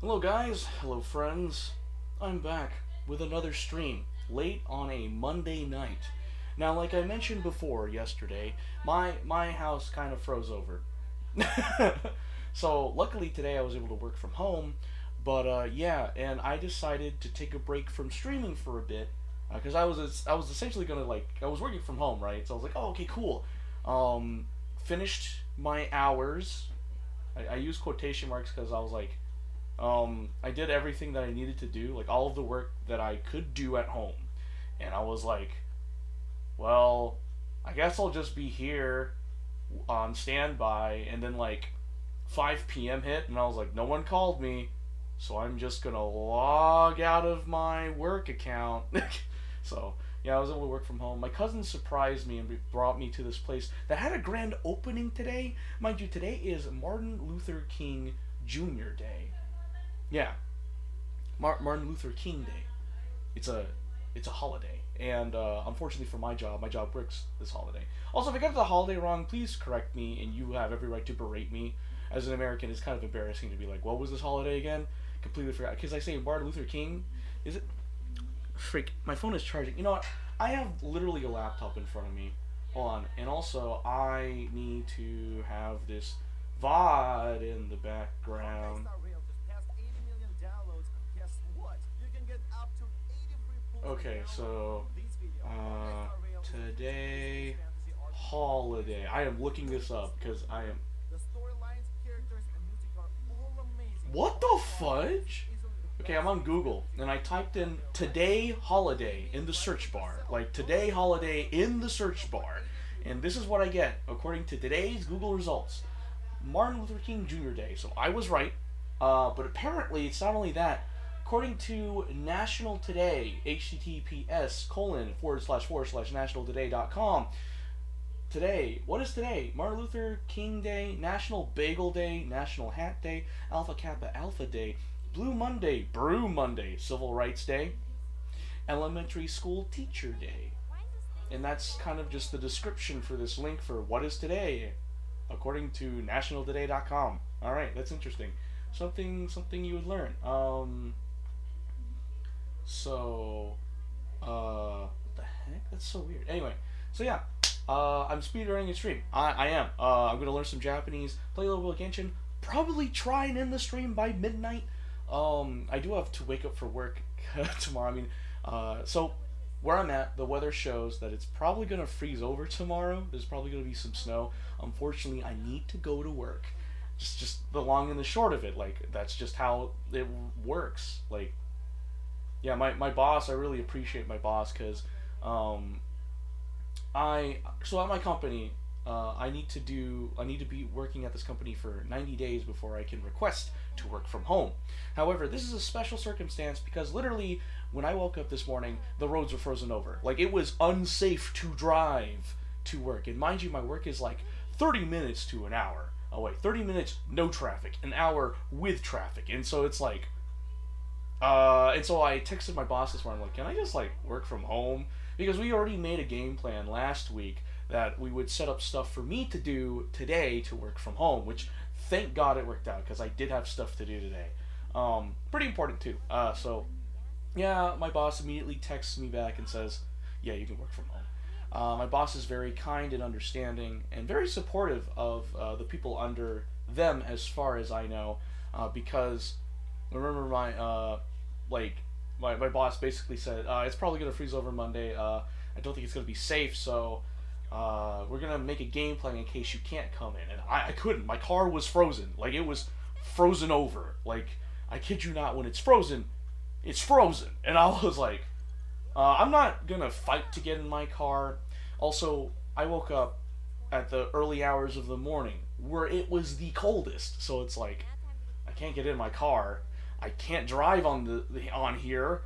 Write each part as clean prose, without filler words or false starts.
Hello guys, hello friends. I'm back with another stream, late on a Monday night. Now, like I mentioned before yesterday, my house kind of froze over. So, luckily today I was able to work from home, but yeah, and I decided to take a break from streaming for a bit because I was essentially gonna I was working from home, right? So I was like, oh, okay, cool. Um, Finished my hours. I use quotation marks because I was like, I did everything that I needed to do, like all of the work that I could do at home. And I was like, well, I guess I'll just be here on standby. And then, 5 p.m. hit, and I was like, no one called me. So I'm just going to log out of my work account. So, yeah, I was able to work from home. My cousin surprised me and brought me to this place that had a grand opening today. Mind you, today is Martin Luther King Jr. Day. Yeah, Martin Luther King Day. It's a it's a holiday, and unfortunately for my job works this holiday. Also, if I get the holiday wrong, please correct me, and you have every right to berate me. As an American, it's kind of embarrassing to be like, "What was this holiday again?" Completely forgot because I say Martin Luther King. Is it? Freak! My phone is charging. You know what? I have literally a laptop in front of me. Hold on, and also I need to have this VOD in the background. Okay, so today holiday. I am looking this up because I am. What the fudge? Okay, I'm on Google and I typed in today holiday in the search bar. Like today holiday in the search bar. And this is what I get according to today's Google results. Martin Luther King Jr. Day. So I was right. But apparently it's not only that. According to National Today, https colon / nationaltoday.com. Today, what is today? Martin Luther King Day, National Bagel Day, National Hat Day, Alpha Kappa Alpha Day, Blue Monday, Brew Monday, Civil Rights Day, Elementary School Teacher Day. And that's kind of just the description for this link for what is today, according to nationaltoday.com. All right, that's interesting. Something you would learn. What the heck? That's so weird. Anyway, so yeah, I'm speedrunning a stream. I am. I'm gonna learn some Japanese, play a little bit of Genshin, probably try and end the stream by midnight. I do have to wake up for work tomorrow. I mean, so where I'm at, the weather shows that it's probably gonna freeze over tomorrow. There's probably gonna be some snow. Unfortunately, I need to go to work. Just the long and the short of it. Like that's just how it works. Like yeah, my boss, I really appreciate my boss because um, at my company, I need to be working at this company for 90 days before I can request to work from home. However, this is a special circumstance because literally when I woke up this morning, the roads were frozen over. Like it was unsafe to drive to work. And mind you, my work is like 30 minutes to an hour away. 30 minutes no traffic, an hour with traffic. And so it's like and so I texted my boss this morning, like, can I just like work from home? Because we already made a game plan last week that we would set up stuff for me to do today to work from home, which thank God it worked out because I did have stuff to do today. Pretty important too. So yeah, my boss immediately texts me back and says, yeah, you can work from home. My boss is very kind and understanding and very supportive of the people under them, as far as I know, because remember my boss basically said it's probably gonna freeze over Monday. I don't think it's gonna be safe, so we're gonna make a game plan in case you can't come in. And I couldn't. My car was frozen. Like it was frozen over. Like I kid you not, when it's frozen. And I was like, I'm not gonna fight to get in my car. Also, I woke up at the early hours of the morning where it was the coldest, so it's like I can't get in my car. I can't drive on here.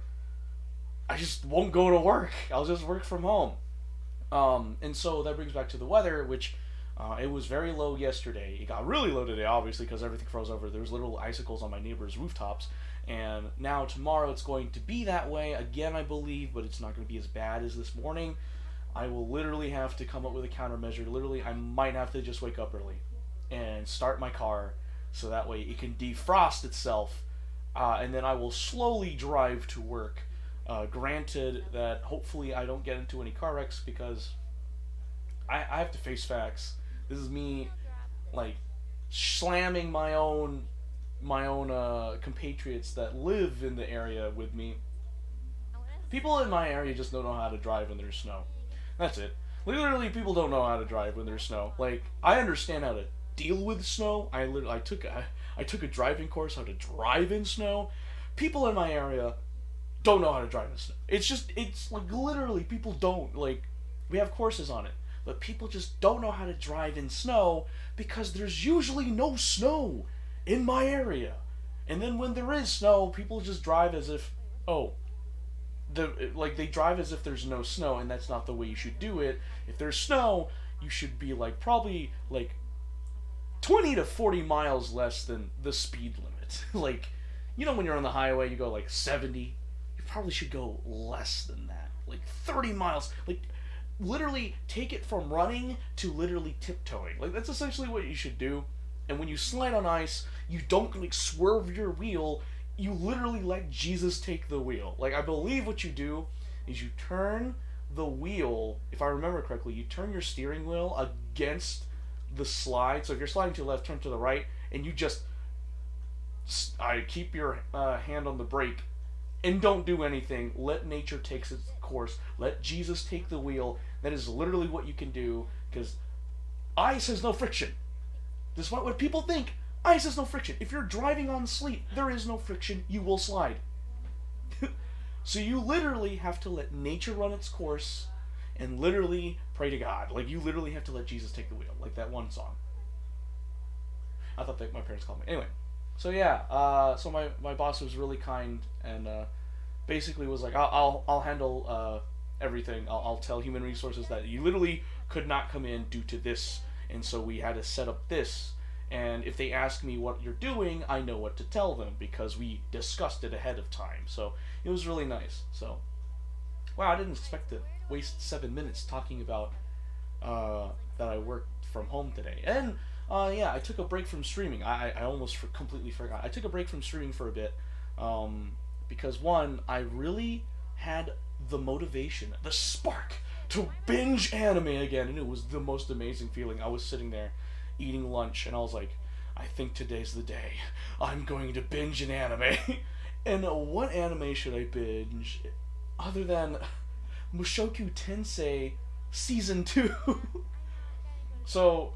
I just won't go to work. I'll just work from home. And so that brings back to the weather, which it was very low yesterday. It got really low today, obviously, because everything froze over. There was little icicles on my neighbor's rooftops. And now tomorrow it's going to be that way again, I believe, but it's not going to be as bad as this morning. I will literally have to come up with a countermeasure. Literally, I might have to just wake up early and start my car so that way it can defrost itself and then I will slowly drive to work. Granted that hopefully I don't get into any car wrecks because I have to face facts. This is me like slamming my own compatriots that live in the area with me. People in my area just don't know how to drive when there's snow. That's it. Literally, people don't know how to drive when there's snow. Like, I understand how to deal with snow. I took a driving course how to drive in snow. People in my area don't know how to drive in snow. It's like literally people don't like. We have courses on it, but people just don't know how to drive in snow because there's usually no snow in my area. And then when there is snow, people just drive as if, oh, they drive as if there's no snow, and that's not the way you should do it. If there's snow, you should be like probably like 20 to 40 miles less than the speed limit. Like, when you're on the highway, you go like 70. You probably should go less than that, like 30 miles. Like, literally take it from running to literally tiptoeing. Like, that's essentially what you should do. And when you slide on ice, you don't like swerve your wheel. You literally let Jesus take the wheel. Like, I believe what you do is you turn the wheel, if I remember correctly, you turn your steering wheel against the slide. So if you're sliding to the left, turn to the right, and you just keep your hand on the brake and don't do anything. Let nature take its course. Let Jesus take the wheel. That is literally what you can do, because ice has no friction. Despite what people think, ice has no friction. If you're driving on sleet, there is no friction. You will slide. So you literally have to let nature run its course and literally pray to God. Like, you literally have to let Jesus take the wheel. Like that one song. I thought that my parents called me. Anyway, so yeah, so my boss was really kind and basically was like, I'll handle everything. I'll tell human resources that you literally could not come in due to this, and so we had to set up this. And if they ask me what you're doing, I know what to tell them because we discussed it ahead of time. So it was really nice. So, wow, I didn't expect to waste 7 minutes talking about that I worked from home today. And yeah, I took a break from streaming. I almost completely forgot. I took a break from streaming for a bit because, one, I really had the motivation, the spark to binge anime again, and it was the most amazing feeling. I was sitting there eating lunch, and I was like, I think today's the day. I'm going to binge an anime. And what anime should I binge other than Mushoku Tensei Season 2? So,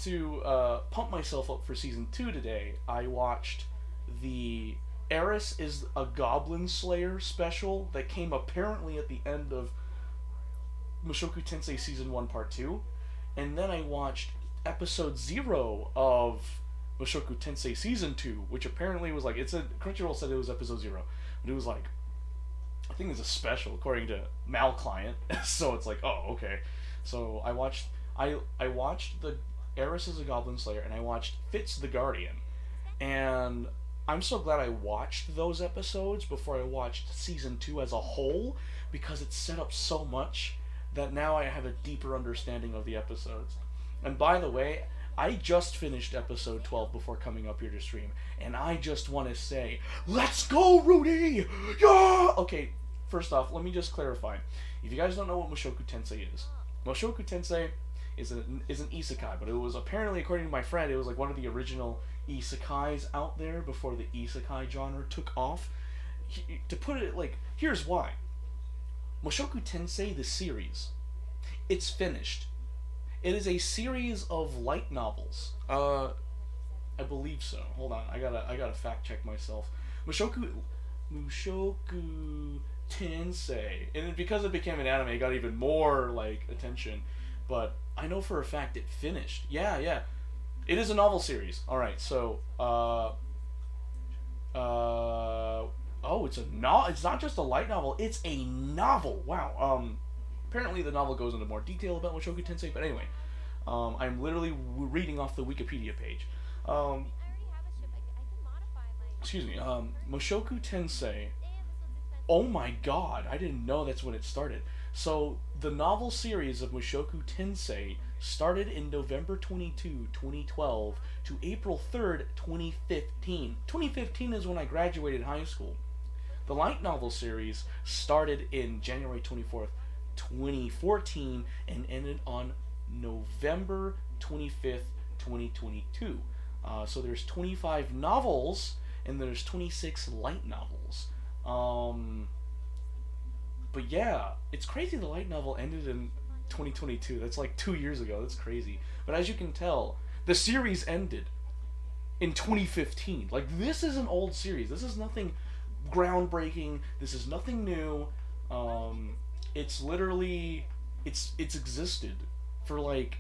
to pump myself up for Season 2 today, I watched the Eris is a Goblin Slayer special that came apparently at the end of Mushoku Tensei Season 1 Part 2. And then I watched episode 0 of Mushoku Tensei Season 2, which apparently was like, Crunchyroll said it was episode 0, but it was like, I think it's a special according to Mal Client. So it's like, oh, okay. So I watched the Eris is a Goblin Slayer, and I watched Fitz the Guardian, and I'm so glad I watched those episodes before I watched Season 2 as a whole, because it's set up so much that now I have a deeper understanding of the episodes. And by the way, I just finished episode 12 before coming up here to stream, and I just want to say, let's go, Rudy! Yeah! Okay, first off, let me just clarify. If you guys don't know what Mushoku Tensei is, Mushoku Tensei is an isekai, but it was apparently, according to my friend, it was like one of the original isekais out there before the isekai genre took off. To put it like, here's why. Mushoku Tensei, the series, it's finished. It is a series of light novels. I believe so. Hold on, I gotta fact check myself. Mushoku Tensei, and because it became an anime, it got even more like attention. But I know for a fact it finished. Yeah, it is a novel series. All right, so it's not just a light novel. It's a novel. Wow. Apparently the novel goes into more detail about Mushoku Tensei, but anyway, I'm literally reading off the Wikipedia page. Excuse me, Mushoku Tensei, oh my god, I didn't know that's when it started. So the novel series of Mushoku Tensei started in November 22, 2012 to April 3rd, 2015. 2015 is when I graduated high school. The light novel series started in January 24th, 2014 and ended on November 25th, 2022. So there's 25 novels and there's 26 light novels. But yeah, it's crazy the light novel ended in 2022. That's like 2 years ago. That's crazy. But as you can tell, the series ended in 2015. Like, this is an old series. This is nothing groundbreaking. This is nothing new. It's literally it's existed for like,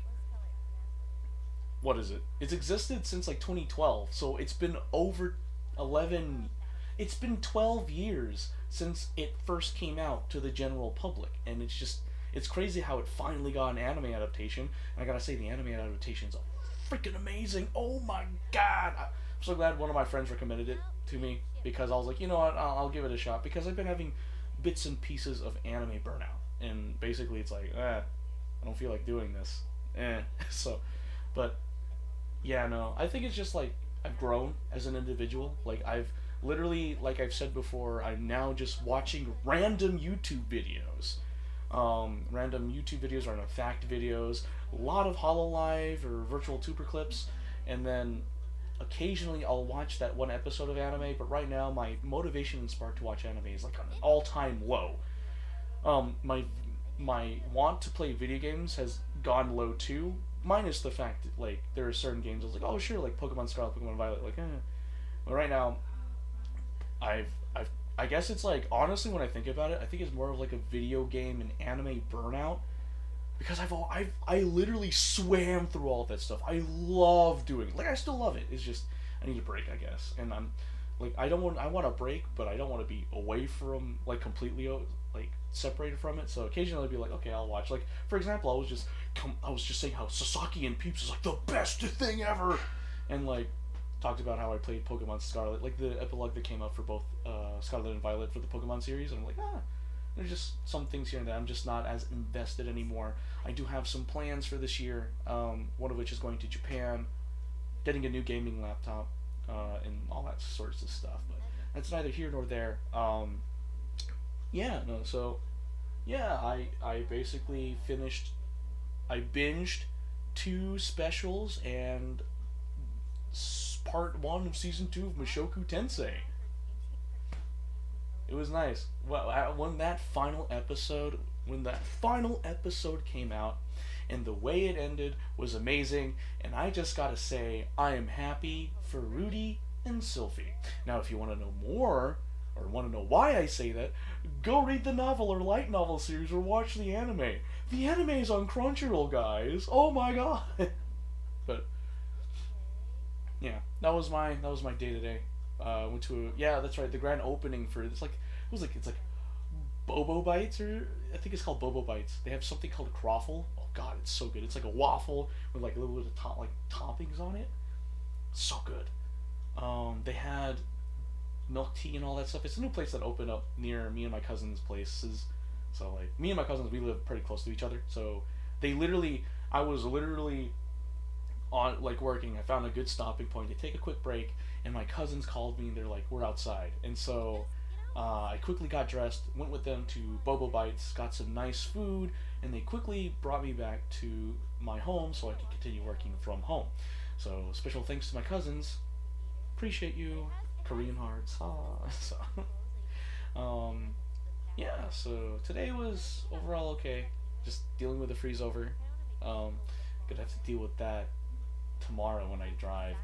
what is it? It's existed since like 2012. So it's been over 11 it's been 12 years since it first came out to the general public, and it's crazy how it finally got an anime adaptation. And I gotta say, the anime adaptation's freaking amazing. Oh my god, I'm so glad one of my friends recommended it to me, because I was like, you know what, I'll give it a shot, because I've been having bits and pieces of anime burnout, and basically it's like, I don't feel like doing this. So, but yeah, no, I think it's just like I've grown as an individual. Like, I've literally, like I've said before, I'm now just watching random YouTube videos. Random fact videos, a lot of HoloLive or virtual tuber clips, and then occasionally I'll watch that one episode of anime, but right now my motivation and spark to watch anime is like on an all-time low. My want to play video games has gone low too, minus the fact that, like, there are certain games I was like, oh sure, like Pokemon Scarlet, Pokemon Violet, like, But right now, I guess it's like, honestly, when I think about it, I think it's more of like a video game and anime burnout, because I literally swam through all of that stuff. I love doing it. Like, I still love it. It's just I need a break, I guess. And I'm like, I want a break, but I don't want to be away from, like, completely, like, separated from it. So occasionally I'll be like, okay, I'll watch. Like, for example, I was just saying how Sasaki and Peeps is like the best thing ever, and like talked about how I played Pokemon Scarlet, like the epilogue that came out for both Scarlet and Violet for the Pokemon series, and I'm like, there's just some things here and there. I'm just not as invested anymore. I do have some plans for this year, one of which is going to Japan, getting a new gaming laptop, and all that sorts of stuff, but that's neither here nor there. I basically I binged 2 specials and part 1 of season 2 of Mushoku Tensei. It was nice. Well, when that final episode came out, and the way it ended was amazing, and I just gotta say, I am happy for Rudy and Sylphie. Now, if you want to know more, or want to know why I say that, go read the novel or light novel series or watch the anime. The anime is on Crunchyroll, guys. Oh my god. But yeah, that was my day today. Went to that's right, the grand opening for it's like Bobo Bites, or I think it's called Bobo Bites. They have something called Croffle. Oh god, it's so good. It's like a waffle with like a little bit of toppings on it. So good. They had milk tea and all that stuff. It's a new place that opened up near me and my cousin's places. So like, me and my cousins, we live pretty close to each other. So I was literally on, like, working. I found a good stopping point to take a quick break, and my cousins called me and they're like, we're outside. And so I quickly got dressed, went with them to Bobo Bites, got some nice food, and they quickly brought me back to my home so I could continue working from home. So special thanks to my cousins. Appreciate you. Korean hearts. So today was overall okay. Just dealing with the freeze over. Gonna have to deal with that tomorrow when I drive.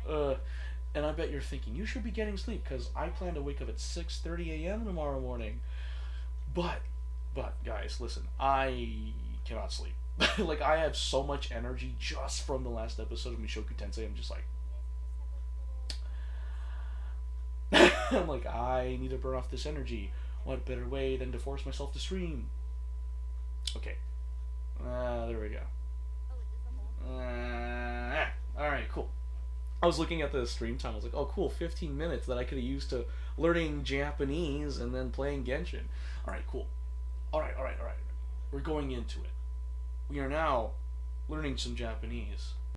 And I bet you're thinking, you should be getting sleep, because I plan to wake up at 6:30 a.m. tomorrow morning. But guys, listen, I cannot sleep. Like, I have so much energy just from the last episode of Mushoku Tensei. I'm just like, I'm like, I need to burn off this energy. What better way than to force myself to stream? Okay. There we go. Alright, cool. I was looking at the stream time. I was like, oh, cool, 15 minutes that I could have used to learning Japanese and then playing Genshin. Alright, cool. Alright. we're going into it. We are now learning some Japanese.